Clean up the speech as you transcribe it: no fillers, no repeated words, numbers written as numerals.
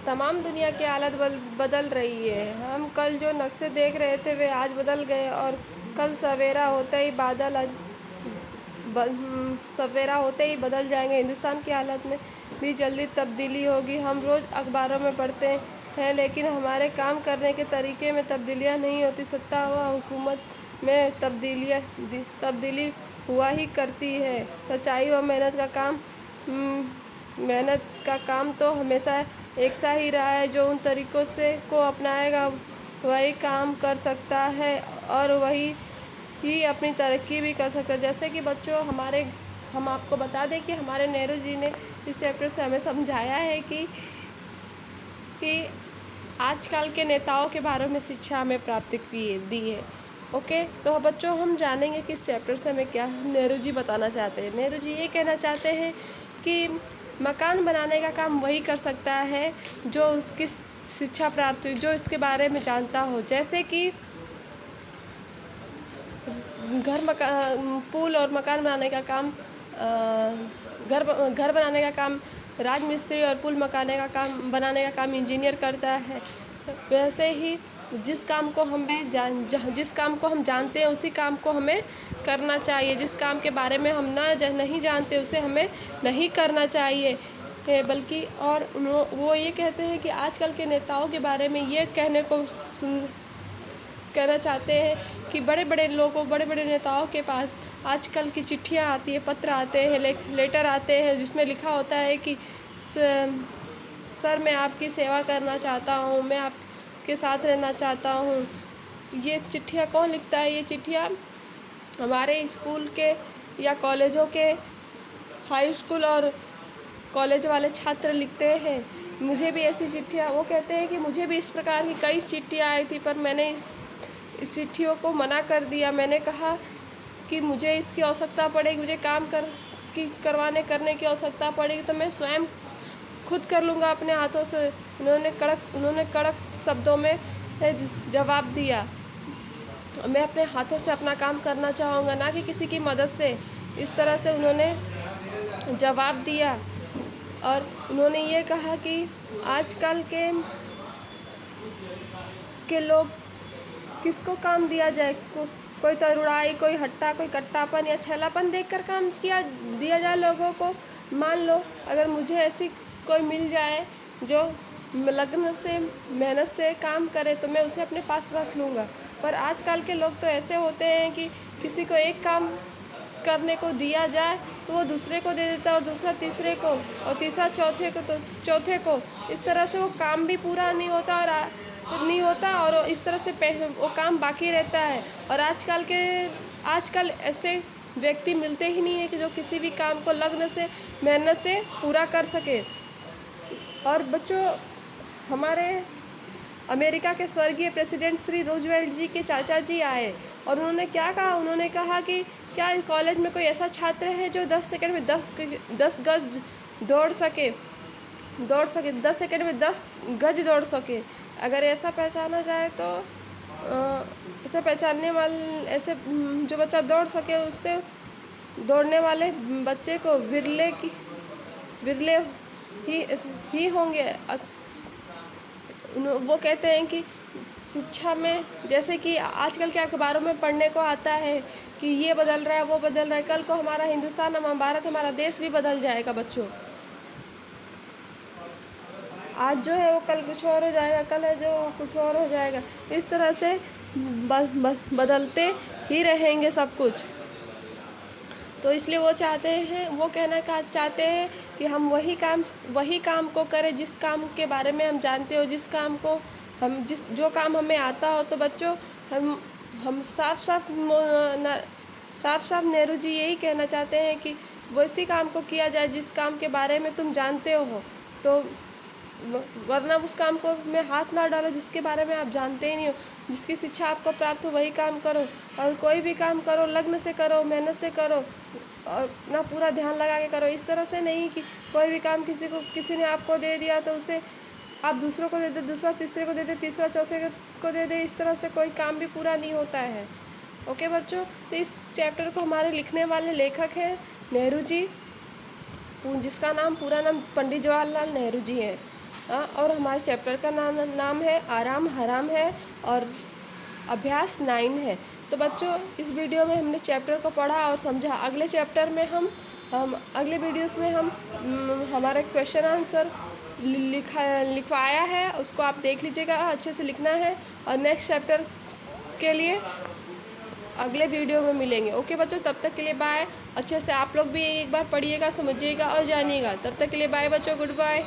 तमाम दुनिया की हालत बदल रही है। हम कल जो नक्शे देख रहे थे वे आज बदल गए और कल सवेरा होते ही बदल जाएंगे। हिंदुस्तान की हालत में भी जल्दी तब्दीली होगी। हम रोज़ अखबारों में पढ़ते हैं लेकिन हमारे काम करने के तरीके में तब्दीलियाँ नहीं होती। सत्ता व हुकूमत में तब्दीली हुआ ही करती है। सच्चाई व मेहनत का काम तो हमेशा एक सा ही रहा है। जो उन तरीक़ों को अपनाएगा वही काम कर सकता है और वही ही अपनी तरक्की भी कर सकता है। जैसे कि बच्चों हम आपको बता दें कि हमारे नेहरू जी ने इस चैप्टर से हमें समझाया है कि आजकल के नेताओं के बारे में शिक्षा हमें प्राप्त दी है। ओके, तो बच्चों हम जानेंगे कि इस चैप्टर से हमें क्या नेहरू जी बताना चाहते हैं। नेहरू जी ये कहना चाहते हैं कि मकान बनाने का काम वही कर सकता है जो उसकी शिक्षा प्राप्त हुई, जो इसके बारे में जानता हो। जैसे कि पुल और मकान बनाने का काम घर बनाने का काम राजमिस्त्री और पुल बनाने का काम इंजीनियर करता है। वैसे ही जिस काम को हम जानते हैं उसी काम को हमें करना चाहिए। जिस काम के बारे में हम नहीं जानते उसे हमें नहीं करना चाहिए। बल्कि और वो ये कहते हैं कि आजकल के नेताओं के बारे में ये कहना चाहते हैं कि बड़े बड़े नेताओं के पास आजकल की चिट्ठियाँ आती है, पत्र आते हैं, लेटर आते हैं जिसमें लिखा होता है कि सर मैं आपकी सेवा करना चाहता हूँ, मैं आपके साथ रहना चाहता हूँ। ये चिट्ठियाँ कौन लिखता है? ये चिट्ठियाँ हमारे स्कूल के या कॉलेजों के हाई स्कूल और कॉलेज वाले छात्र लिखते हैं। मुझे भी ऐसी चिट्ठियाँ, वो कहते हैं कि मुझे भी इस प्रकार की कई चिट्ठियाँ आई थी पर मैंने इस चिट्ठियों को मना कर दिया। मैंने कहा कि मुझे इसकी आवश्यकता पड़ेगी, मुझे काम करने की आवश्यकता पड़ेगी तो मैं स्वयं खुद कर लूँगा अपने हाथों से। उन्होंने कड़क शब्दों में जवाब दिया, मैं अपने हाथों से अपना काम करना चाहूँगा, ना कि किसी की मदद से। इस तरह से उन्होंने जवाब दिया और उन्होंने ये कहा कि आजकल के लोग किसको काम दिया जाए? कोई तो रुड़ाई, कोई हट्टा, कोई कट्टापन या छलापन देखकर काम दिया जाए लोगों को। मान लो अगर मुझे ऐसी कोई मिल जाए जो लगन से मेहनत से काम करे तो मैं उसे अपने पास रख लूँगा। पर आजकल के लोग तो ऐसे होते हैं कि किसी को एक काम करने को दिया जाए तो वो दूसरे को दे देता है और दूसरा तीसरे को और तीसरा चौथे को। इस तरह से वो काम भी पूरा नहीं होता और इस तरह से वो काम बाकी रहता है। और आजकल ऐसे व्यक्ति मिलते ही नहीं है कि जो किसी भी काम को लगन से मेहनत से पूरा कर सके। और बच्चों, हमारे अमेरिका के स्वर्गीय प्रेसिडेंट श्री रूजवेल्ट जी के चाचा जी आए और उन्होंने क्या कहा? उन्होंने कहा कि क्या कॉलेज में कोई ऐसा छात्र है जो 10 सेकंड में 10 गज दौड़ सके, 10 सेकंड में 10 गज दौड़ सके। अगर ऐसा पहचाना जाए तो ऐसे जो बच्चा दौड़ सके उससे दौड़ने वाले बच्चे को विरले ही होंगे। वो कहते हैं कि शिक्षा में, जैसे कि आजकल के अखबारों में पढ़ने को आता है कि ये बदल रहा है, वो बदल रहा है, कल को हमारा हिंदुस्तान, हमारा भारत, हमारा देश भी बदल जाएगा बच्चों। आज जो है वो कल कुछ और हो जाएगा, कल है जो कुछ और हो जाएगा। इस तरह से बदलते ही रहेंगे सब कुछ। तो इसलिए वो कहना चाहते हैं कि हम वही काम को करें जिस काम के बारे में हम जानते हो, जो काम हमें आता हो। तो बच्चों, हम साफ साफ नेहरू जी यही कहना चाहते हैं कि वैसी काम को किया जाए जिस काम के बारे में तुम जानते हो। तो वरना उस काम को में हाथ ना डालो जिसके बारे में आप जानते ही नहीं हो। जिसकी शिक्षा आपको प्राप्त हो वही काम करो और कोई भी काम करो लगन से करो, मेहनत से करो और अपना पूरा ध्यान लगा के करो। इस तरह से नहीं कि कोई भी काम किसी ने आपको दे दिया तो उसे आप दूसरों को दे दो, दूसरा तीसरे को दे दे, तीसरा चौथे को दे दे। इस तरह से कोई काम भी पूरा नहीं होता है। ओके बच्चों, तो इस चैप्टर को हमारे लिखने वाले लेखक हैं नेहरू जी, जिसका पूरा नाम पंडित जवाहरलाल नेहरू जी है। और हमारे चैप्टर का नाम है आराम हराम है और अभ्यास 9 है। तो बच्चों, इस वीडियो में हमने चैप्टर को पढ़ा और समझा। अगले चैप्टर में हम अगले वीडियोस में हम हमारा क्वेश्चन आंसर लिखवाया है, उसको आप देख लीजिएगा, अच्छे से लिखना है। और नेक्स्ट चैप्टर के लिए अगले वीडियो में मिलेंगे। ओके बच्चों, तब तक के लिए बाय। अच्छे से आप लोग भी एक बार पढ़िएगा, समझिएगा और जानिएगा। तब तक के लिए बाय बच्चों, गुड बाय।